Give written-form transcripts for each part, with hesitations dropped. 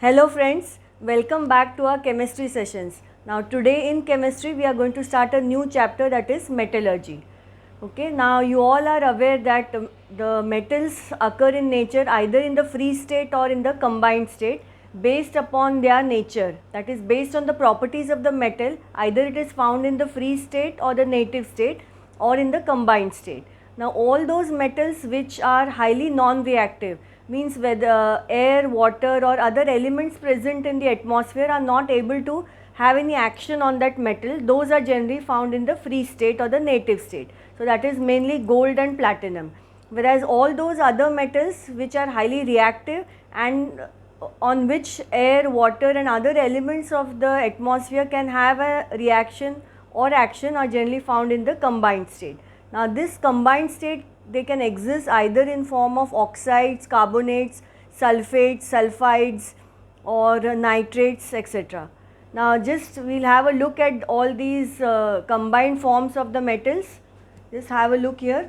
Hello friends, welcome back to our chemistry sessions. Now today in chemistry we are going to start a new chapter, that is metallurgy. Okay, now you all are aware that the metals occur in nature either in the free state or in the combined state based upon their nature, that is based on the properties of the metal. Either it is found in the free state or the native state or in the combined state. Now all those metals which are highly non-reactive, means whether air, water or other elements present in the atmosphere are not able to have any action on that metal, those are generally found in the free state or the native state. So that is mainly gold and platinum. Whereas all those other metals which are highly reactive and on which air, water and other elements of the atmosphere can have a reaction or action are generally found in the combined state. Now this combined state, they can exist either in form of oxides, carbonates, sulfates, sulfides or nitrates, etc. Now just we will have a look at all these combined forms of the metals. Just have a look here.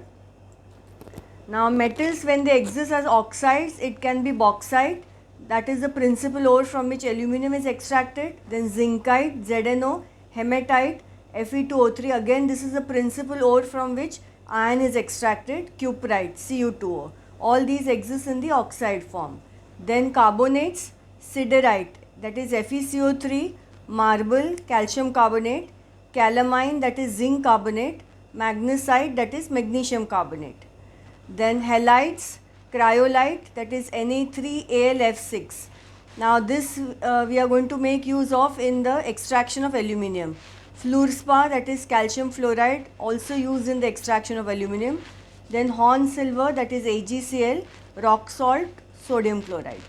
Now metals, when they exist as oxides, it can be bauxite, that is the principal ore from which aluminum is extracted, then zincite, ZnO, hematite, Fe2O3, again this is the principal ore from which iron is extracted, cuprite, Cu2O. All these exist in the oxide form. Then carbonates, siderite, that is FeCO3, marble, calcium carbonate, calamine, that is zinc carbonate, magnesite, that is magnesium carbonate. Then halides, cryolite, that is Na3AlF6. Now this we are going to make use of in the extraction of aluminium. Fluorspar, that is calcium fluoride, also used in the extraction of aluminium. Then horn silver, that is AgCl, rock salt, sodium chloride.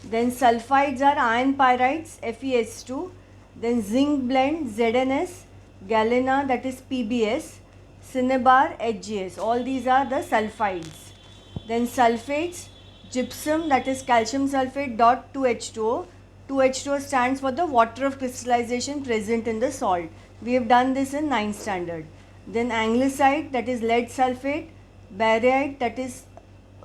Then sulfides are iron pyrites, FeS2. Then zinc blende, ZnS, galena, that is PbS, cinnabar, HgS. All these are the sulfides. Then sulfates, gypsum, that is calcium sulfate dot 2H2O. 2H2O stands for the water of crystallization present in the salt. We have done this in 9th standard. Then anglesite, that is lead sulfate, baryite, that is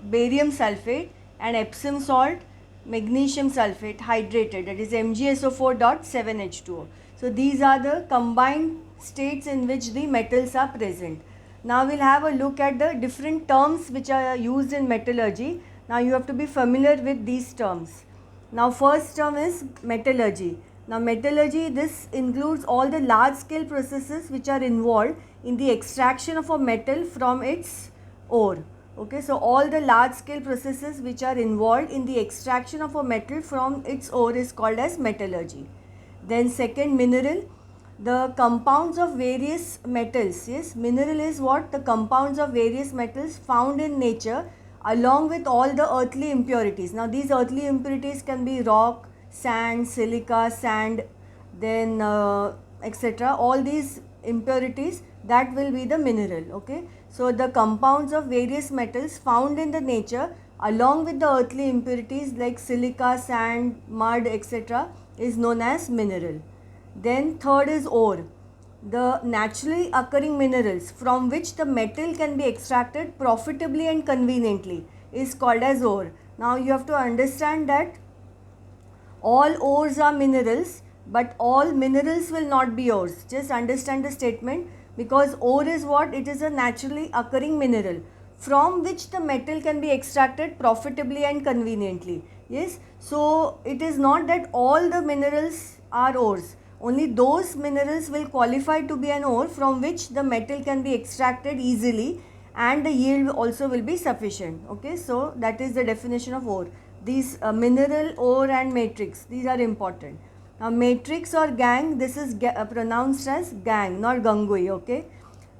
barium sulfate, and Epsom salt, magnesium sulfate hydrated, that is MgSO4.7H2O. So these are the combined states in which the metals are present. Now we'll have a look at the different terms which are used in metallurgy. Now you have to be familiar with these terms. Now first term is metallurgy. Now metallurgy, this includes all the large scale processes which are involved in the extraction of a metal from its ore. Okay, so all the large scale processes which are involved in the extraction of a metal from its ore is called as metallurgy. Then second, mineral, the compounds of various metals. Yes, mineral is what? The compounds of various metals found in nature along with all the earthly impurities. Now these earthly impurities can be rock, sand, silica, sand, then etc. All these impurities, that will be the mineral. Okay, so the compounds of various metals found in the nature along with the earthly impurities like silica, sand, mud, etc. is known as mineral. Then third is ore, the naturally occurring minerals from which the metal can be extracted profitably and conveniently is called as ore. Now you have to understand that all ores are minerals, but all minerals will not be ores. Just understand the statement, because ore is what? It is a naturally occurring mineral from which the metal can be extracted profitably and conveniently. Yes, so it is not that all the minerals are ores. Only those minerals will qualify to be an ore from which the metal can be extracted easily and the yield also will be sufficient. Okay, so that is the definition of ore. These mineral, ore and matrix, these are important. Now matrix or gangue, this is pronounced as gangue, not gangui. Okay,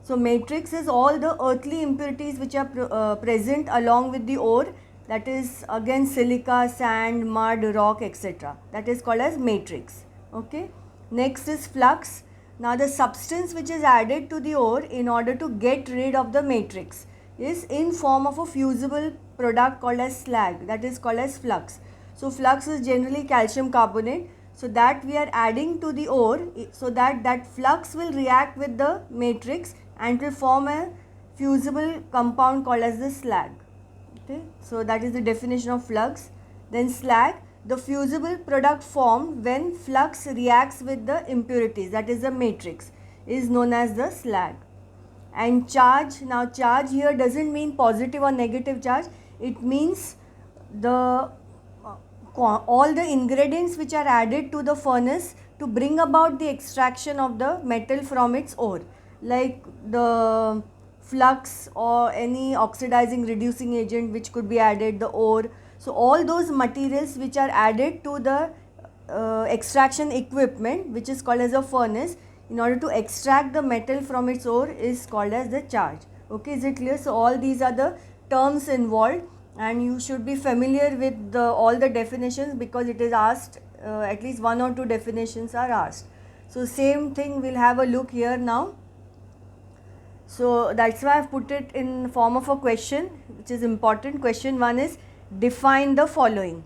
so matrix is all the earthly impurities which are present along with the ore, that is again silica, sand, mud, rock, etc. That is called as matrix. Okay. Next is flux. Now the substance which is added to the ore in order to get rid of the matrix is in form of a fusible product called as slag, that is called as flux. So flux is generally calcium carbonate, so that we are adding to the ore so that that flux will react with the matrix and will form a fusible compound called as the slag. Okay, so that is the definition of flux. Then slag, the fusible product formed when flux reacts with the impurities, that is the matrix, is known as the slag. And charge, now charge here doesn't mean positive or negative charge, it means the all the ingredients which are added to the furnace to bring about the extraction of the metal from its ore, like the flux or any oxidizing reducing agent which could be added, the ore. So all those materials which are added to the extraction equipment, which is called as a furnace, in order to extract the metal from its ore, is called as the charge. Okay, is it clear? So all these are the terms involved, and you should be familiar with all the definitions, because it is asked, at least one or two definitions are asked. So same thing, we'll have a look here now. So that's why I've put it in form of a question, which is important. Question 1 is, define the following.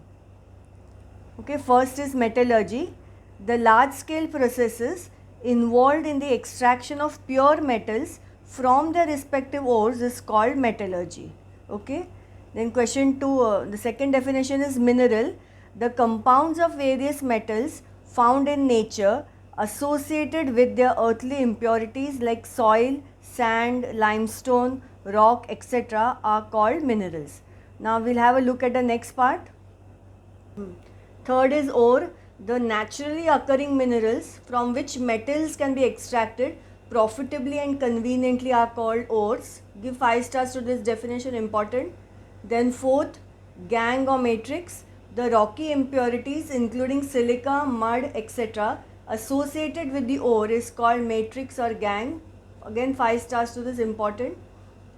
Okay, first is metallurgy. The large scale processes involved in the extraction of pure metals from their respective ores is called metallurgy. Okay. Then question 2, the second definition is mineral. The compounds of various metals found in nature associated with their earthly impurities like soil, sand, limestone, rock, etc. are called minerals. Now we'll have a look at the next part. Third is ore. The naturally occurring minerals from which metals can be extracted profitably and conveniently are called ores. Give 5 stars to this definition, important. Then fourth, gangue or matrix. The rocky impurities including silica, mud, etc. associated with the ore is called matrix or gangue. Again 5 stars to this, important.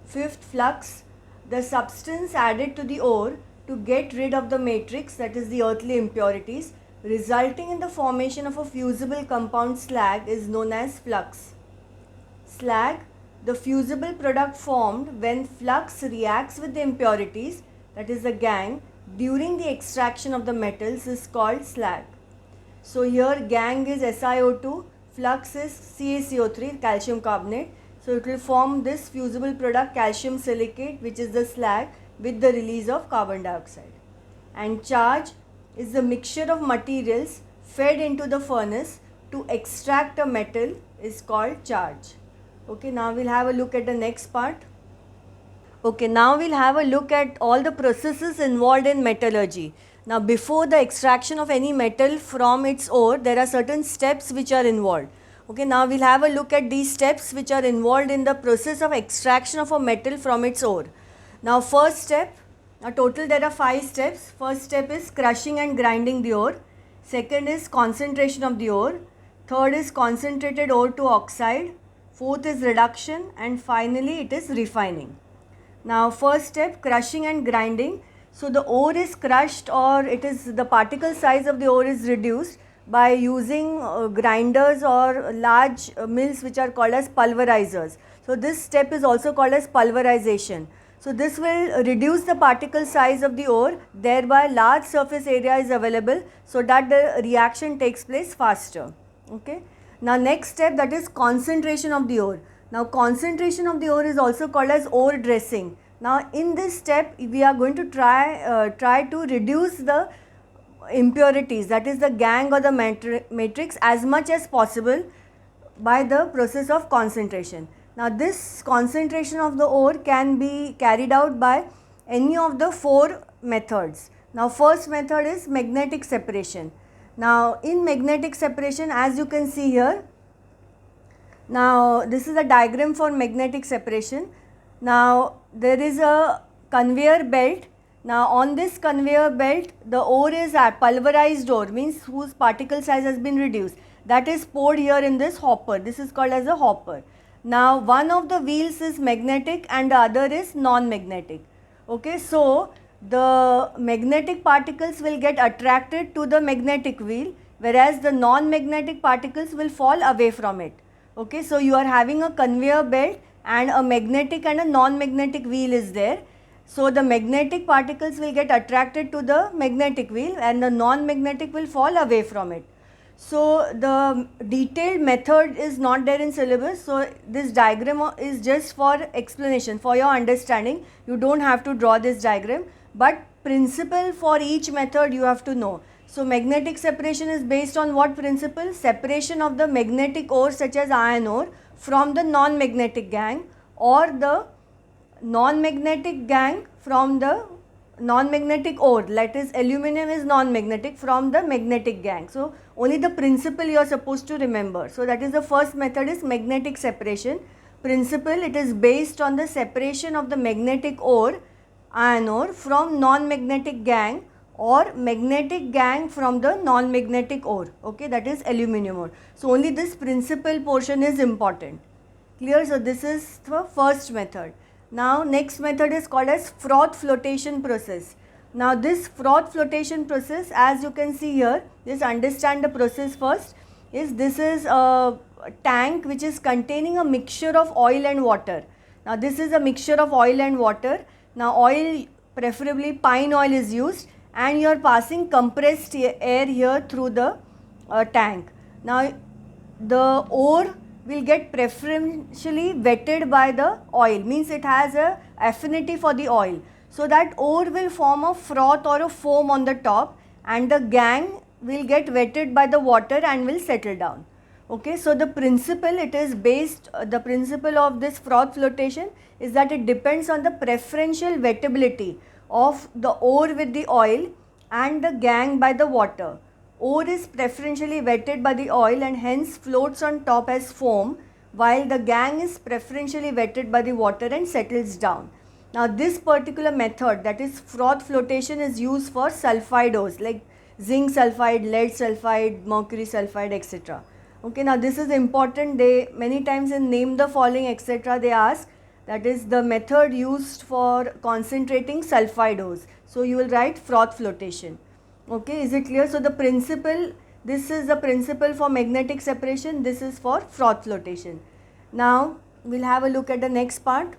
Fifth, flux. The substance added to the ore to get rid of the matrix, that is the earthly impurities, resulting in the formation of a fusible compound slag, is known as flux. Slag, the fusible product formed when flux reacts with the impurities, that is the gangue, during the extraction of the metals, is called slag. So here gangue is SiO2, flux is CaCO3, calcium carbonate. So it will form this fusible product calcium silicate, which is the slag, with the release of carbon dioxide. And charge is the mixture of materials fed into the furnace to extract a metal, is called charge. Okay, now we'll have a look at the next part. Okay, now we'll have a look at all the processes involved in metallurgy. Now before the extraction of any metal from its ore, there are certain steps which are involved. Okay, now we'll have a look at these steps which are involved in the process of extraction of a metal from its ore. Now first step, total there are 5 steps. First step is crushing and grinding the ore. Second is concentration of the ore. Third is concentrated ore to oxide. Fourth is reduction, and finally it is refining. Now first step, crushing and grinding. So the ore is crushed, or it is the particle size of the ore is reduced by using grinders or large mills which are called as pulverizers. So this step is also called as pulverization. So this will reduce the particle size of the ore, thereby large surface area is available so that the reaction takes place faster. Okay. Now next step, that is concentration of the ore. Now concentration of the ore is also called as ore dressing. Now in this step we are going to try to reduce the impurities, that is the gangue or the matrix, as much as possible by the process of concentration. Now this concentration of the ore can be carried out by any of the 4 methods. Now first method is magnetic separation. Now in magnetic separation, as you can see here, now this is a diagram for magnetic separation. Now there is a conveyor belt. Now on this conveyor belt, the ore is a pulverized ore, means whose particle size has been reduced. That is poured here in this hopper. This is called as a hopper. Now one of the wheels is magnetic and the other is non-magnetic. Okay, so the magnetic particles will get attracted to the magnetic wheel, whereas the non-magnetic particles will fall away from it. Okay, so you are having a conveyor belt and a magnetic and a non-magnetic wheel is there. So the magnetic particles will get attracted to the magnetic wheel and the non-magnetic will fall away from it. So the detailed method is not there in syllabus. So this diagram is just for explanation, for your understanding. You don't have to draw this diagram, but principle for each method you have to know. So magnetic separation is based on what principle? Separation of the magnetic ore such as iron ore from the non-magnetic gangue, or the non-magnetic gangue from the non-magnetic ore, that is aluminum is non-magnetic, from the magnetic gangue. So only the principle you are supposed to remember. So that is the first method, is magnetic separation. Principle, it is based on the separation of the magnetic ore, iron ore, from non-magnetic gangue, or magnetic gangue from the non-magnetic ore, okay, that is aluminum ore. So only this principle portion is important. Clear? So this is the first method. Now next method is called as froth flotation process. Now this froth flotation process, as you can see here, just understand the process first. This is a tank which is containing a mixture of oil and water. Now this is a mixture of oil and water. Now oil, preferably pine oil, is used, and you are passing compressed air here through the tank. Now the ore will get preferentially wetted by the oil, means it has a affinity for the oil. So that ore will form a froth or a foam on the top, and the gangue will get wetted by the water and will settle down. Okay, so the principle, it is based, the principle of this froth flotation is that it depends on the preferential wettability of the ore with the oil and the gangue by the water. Ore is preferentially wetted by the oil and hence floats on top as foam, while the gangue is preferentially wetted by the water and settles down. Now this particular method, that is froth flotation, is used for sulfide ores like zinc sulfide, lead sulfide, mercury sulfide, etc. Okay, now this is important. They many times in name the following, etc. they ask, that is the method used for concentrating sulfide ores. So you will write froth flotation. Okay, is it clear? So the principle, this is the principle for magnetic separation, this is for froth flotation. Now we will have a look at the next part.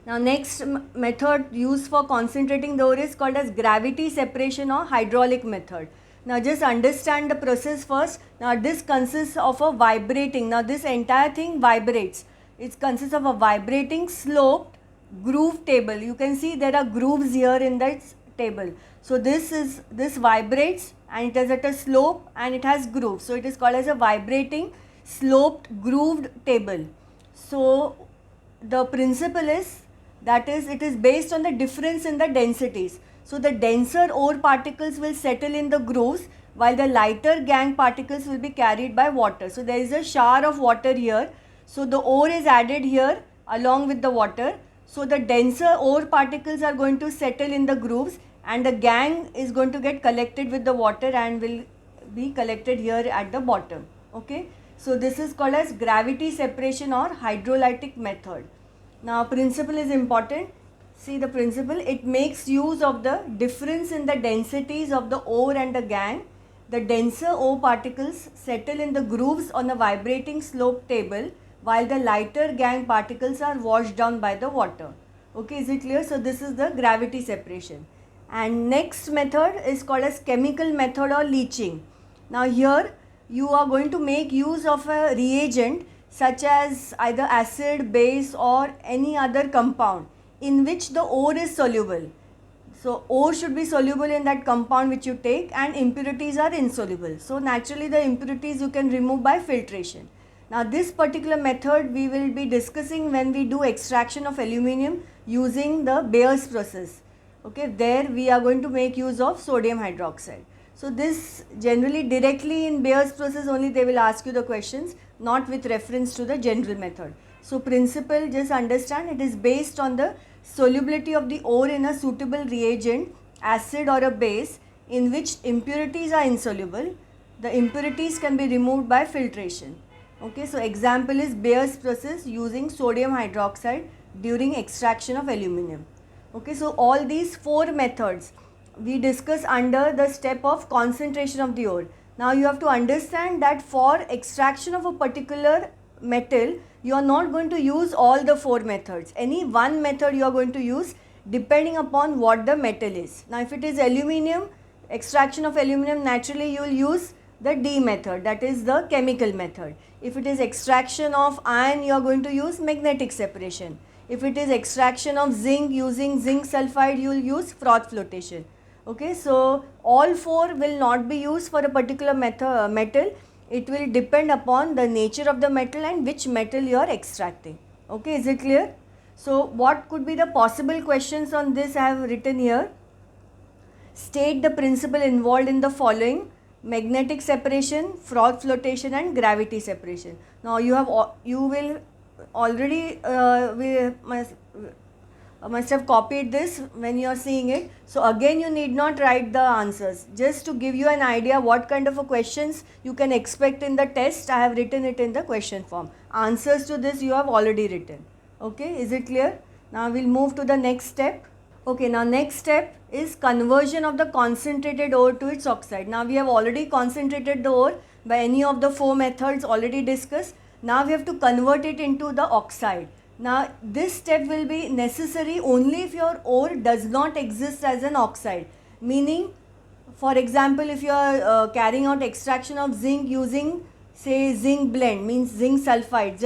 Now next method used for concentrating the ore is called as gravity separation or hydraulic method. Now just understand the process first. Now this consists of a vibrating, now this entire thing vibrates. It consists of a vibrating sloped groove table. You can see there are grooves here in this table. So this vibrates and it is at a slope and it has grooves. So it is called as a vibrating sloped grooved table. So the principle is, that is, it is based on the difference in the densities. So the denser ore particles will settle in the grooves, while the lighter gangue particles will be carried by water. So there is a shower of water here. So the ore is added here along with the water. So the denser ore particles are going to settle in the grooves, and the gangue is going to get collected with the water and will be collected here at the bottom. Okay. So this is called as gravity separation or hydrolytic method. Now principle is important. See the principle, it makes use of the difference in the densities of the ore and the gangue. The denser ore particles settle in the grooves on a vibrating slope table, while the lighter gangue particles are washed down by the water. Okay, is it clear? So this is the gravity separation. And next method is called as chemical method or leaching. Now here you are going to make use of a reagent such as either acid, base or any other compound in which the ore is soluble. So ore should be soluble in that compound which you take, and impurities are insoluble. So naturally the impurities you can remove by filtration. Now this particular method we will be discussing when we do extraction of aluminum using the Bayer's process. Okay, there we are going to make use of sodium hydroxide. So this generally directly in Bayer's process only they will ask you the questions, not with reference to the general method. So principle, just understand, it is based on the solubility of the ore in a suitable reagent, acid or a base, in which impurities are insoluble. The impurities can be removed by filtration. Okay, so example is Bayer's process using sodium hydroxide during extraction of aluminum. Okay, so all these four methods we discuss under the step of concentration of the ore. Now you have to understand that for extraction of a particular metal, you are not going to use all the four methods. Any one method you are going to use depending upon what the metal is. Now if it is aluminum, extraction of aluminum, naturally you will use the D method, that is the chemical method. If it is extraction of iron, you are going to use magnetic separation. If it is extraction of zinc using zinc sulfide, you will use froth flotation. Okay, so all four will not be used for a particular metal. It will depend upon the nature of the metal and which metal you are extracting. Okay, is it clear? So what could be the possible questions on this I have written here. State the principle involved in the following: magnetic separation, froth flotation and gravity separation. Now you will already must have copied this when you are seeing it. So again you need not write the answers. Just to give you an idea what kind of a questions you can expect in the test, I have written it in the question form. Answers to this you have already written. Okay, is it clear? Now we will move to the next step. Okay, now next step is conversion of the concentrated ore to its oxide. Now we have already concentrated the ore by any of the four methods already discussed. Now we have to convert it into the oxide. Now this step will be necessary only if your ore does not exist as an oxide. Meaning, for example, if you are carrying out extraction of zinc using say zinc blend, means zinc sulfide,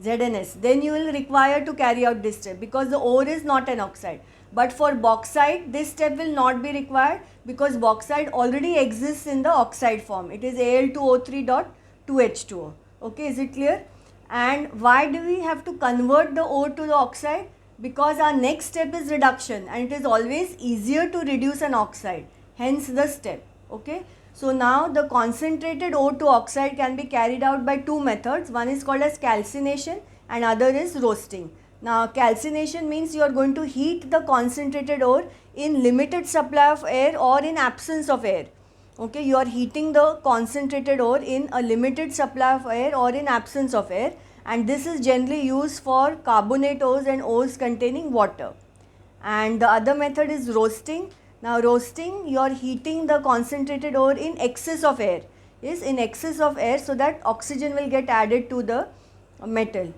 ZNS, then you will require to carry out this step because the ore is not an oxide. But for bauxite, this step will not be required because bauxite already exists in the oxide form. It is Al2O3.2H2O. Okay, is it clear? And why do we have to convert the ore to the oxide? Because our next step is reduction and it is always easier to reduce an oxide. Hence the step. Okay. So now the concentrated ore to oxide can be carried out by two methods. One is called as calcination and other is roasting. Now calcination means you are going to heat the concentrated ore in limited supply of air or in absence of air. Okay, you are heating the concentrated ore in a limited supply of air or in absence of air, and this is generally used for carbonate ores and ores containing water. And the other method is roasting. Now roasting, you are heating the concentrated ore in excess of air. Yes, in excess of air so that oxygen will get added to the metal.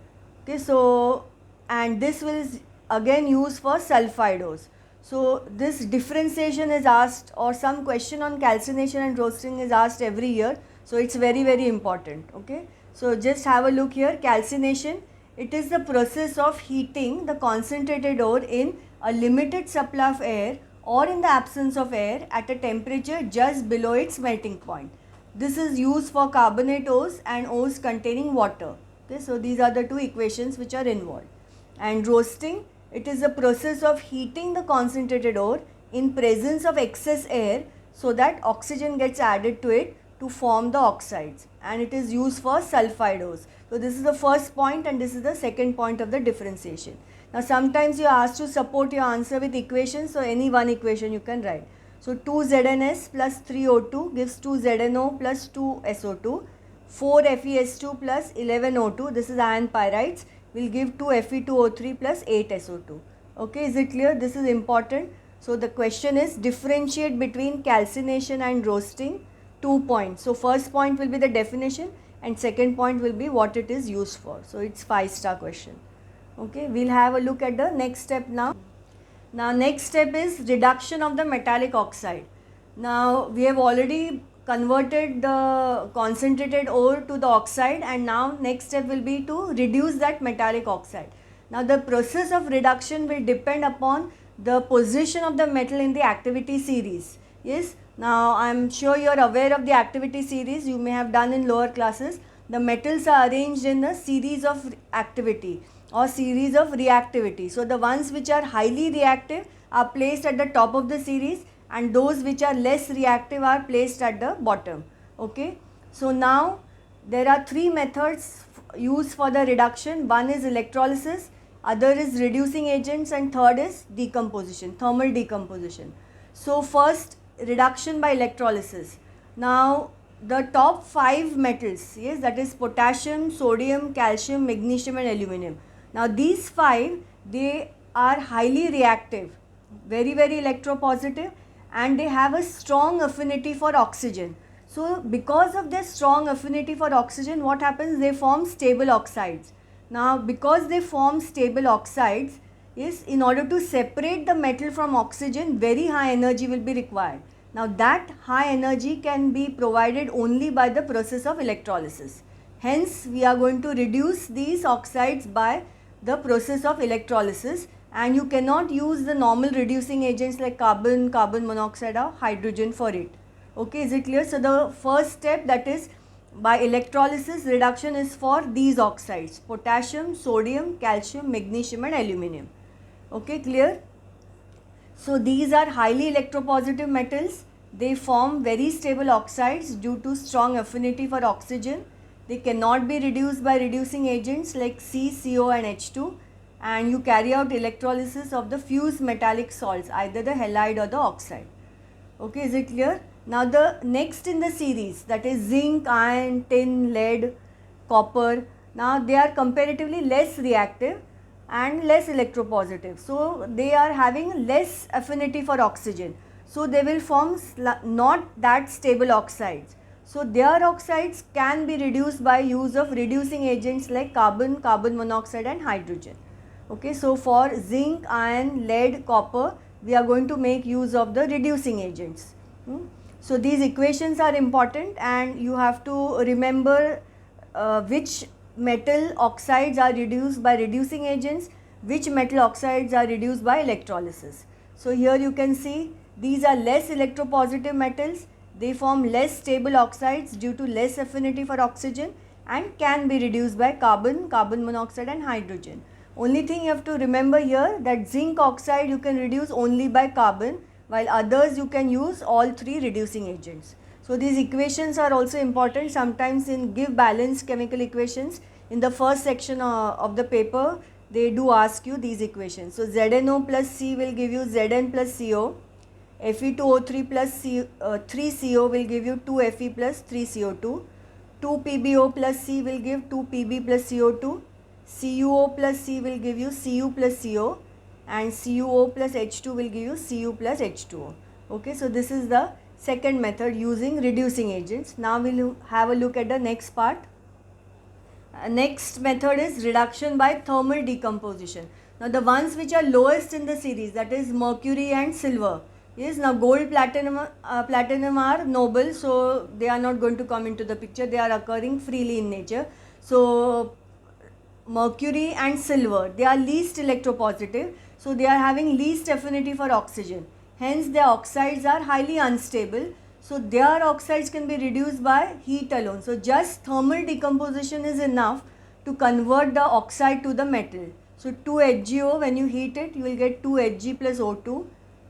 Okay, so and this will again used for sulfide ores. So this differentiation is asked or some question on calcination and roasting is asked every year. So it's very important. Okay. So just have a look here. Calcination, it is the process of heating the concentrated ore in a limited supply of air or in the absence of air at a temperature just below its melting point. This is used for carbonate ores and ores containing water. Okay. So these are the two equations which are involved. And roasting, it is a process of heating the concentrated ore in presence of excess air so that oxygen gets added to it to form the oxides, and it is used for sulfide ores. So this is the first point and this is the second point of the differentiation. Now sometimes you are asked to support your answer with equations, so any one equation you can write. So 2ZnS plus 3O2 gives 2ZnO plus 2SO2, 4FeS2 plus 11O2, this is iron pyrites, will give 2 Fe2O3 plus 8 SO2. Okay, is it clear? This is important. So the question is differentiate between calcination and roasting. 2 points. So first point will be the definition and second point will be what it is used for. So it's 5-star question. Okay, we'll have a look at the next step now. Now next step is reduction of the metallic oxide. Now we have already converted the concentrated ore to the oxide and now next step will be to reduce that metallic oxide. Now the process of reduction will depend upon the position of the metal in the activity series. Yes, now I am sure you are aware of the activity series, you may have done in lower classes. The metals are arranged in a series of activity or series of reactivity. So the ones which are highly reactive are placed at the top of the series and those which are less reactive are placed at the bottom. Okay. So now there are three methods used for the reduction. One is electrolysis, other is reducing agents and third is decomposition, thermal decomposition. So first reduction by electrolysis. Now the top 5 metals, yes, that is potassium, sodium, calcium, magnesium and aluminum. Now these 5, they are highly reactive, very electropositive, and they have a strong affinity for oxygen. So because of their strong affinity for oxygen, what happens? They form stable oxides. Now because they form stable oxides, yes, in order to separate the metal from oxygen, very high energy will be required. Now that high energy can be provided only by the process of electrolysis. Hence we are going to reduce these oxides by the process of electrolysis, and you cannot use the normal reducing agents like carbon, carbon monoxide or hydrogen for it. Okay, is it clear? So the first step, that is by electrolysis, reduction is for these oxides: potassium, sodium, calcium, magnesium and aluminum. Okay, clear? So these are highly electropositive metals. They form very stable oxides due to strong affinity for oxygen. They cannot be reduced by reducing agents like C, CO and H2, and you carry out electrolysis of the fused metallic salts, either the halide or the oxide. Okay, is it clear? Now the next in the series, that is zinc, iron, tin, lead, copper. Now they are comparatively less reactive and less electropositive. So they are having less affinity for oxygen. So they will form not that stable oxides. So their oxides can be reduced by use of reducing agents like carbon, carbon monoxide and hydrogen. Okay, so for zinc, iron, lead, copper, we are going to make use of the reducing agents. So these equations are important, and you have to remember which metal oxides are reduced by reducing agents, which metal oxides are reduced by electrolysis. So here you can see these are less electropositive metals. They form less stable oxides due to less affinity for oxygen and can be reduced by carbon, carbon monoxide and hydrogen. Only thing you have to remember here, that zinc oxide you can reduce only by carbon, while others you can use all three reducing agents. So these equations are also important. Sometimes in give balance chemical equations, in the first section of the paper, they do ask you these equations. So ZnO plus C will give you Zn plus CO. Fe2O3 plus 3CO will give you 2Fe plus 3CO2. 2PbO plus C will give 2Pb plus CO2. CuO plus C will give you Cu plus CO, and CuO plus H2 will give you Cu plus H2O. Okay, so this is the second method using reducing agents. Now we will have a look at the next part. Next method is reduction by thermal decomposition. Now the ones which are lowest in the series, that is mercury and silver. Yes, now gold, platinum are noble, so they are not going to come into the picture. They are occurring freely in nature. So mercury and silver, they are least electropositive, so they are having least affinity for oxygen. Hence their oxides are highly unstable. So their oxides can be reduced by heat alone. So just thermal decomposition is enough to convert the oxide to the metal. So 2HgO, when you heat it, you will get 2Hg plus O2.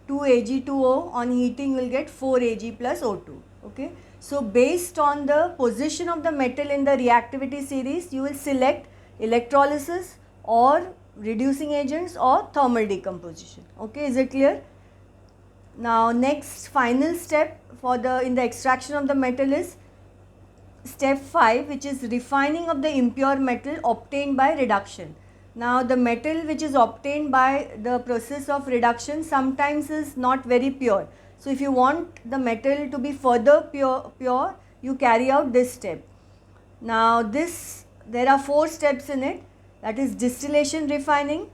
2Ag2O, on heating you will get 4Ag plus O2. Okay. So based on the position of the metal in the reactivity series, you will select electrolysis or reducing agents or thermal decomposition. Okay, is it clear? Now next final step for in the extraction of the metal is step 5, which is refining of the impure metal obtained by reduction. Now the metal which is obtained by the process of reduction sometimes is not very pure. So if you want the metal to be further pure, you carry out this step. Now there are 4 steps in it, that is distillation refining,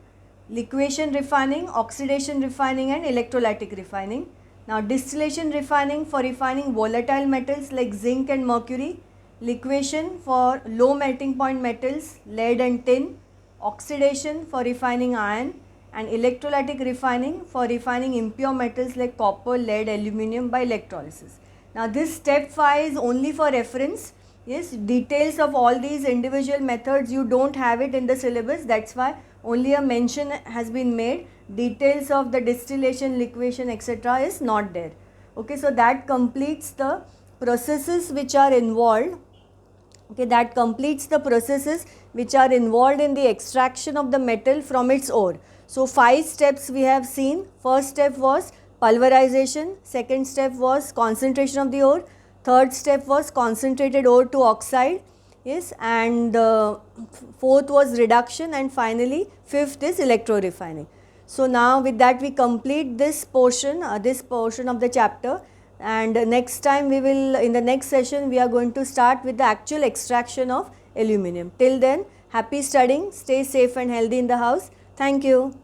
liquation refining, oxidation refining and electrolytic refining. Now distillation refining for refining volatile metals like zinc and mercury, liquation for low melting point metals, lead and tin, oxidation for refining iron, and electrolytic refining for refining impure metals like copper, lead, aluminum by electrolysis. Now this step 5 is only for reference. Yes, details of all these individual methods you don't have it in the syllabus, that's why only a mention has been made. Details of the distillation, liquation etc. is not there. Okay, so that completes the processes which are involved. Okay, that completes the processes which are involved in the extraction of the metal from its ore. So 5 steps we have seen. First step was pulverization, second step was concentration of the ore, third step was concentrated ore to oxide, yes, and fourth was reduction, and finally fifth is electro refining. So now with that we complete this portion of the chapter, and next time we will, in the next session we are going to start with the actual extraction of aluminum. Till then, happy studying, stay safe and healthy in the house. Thank you.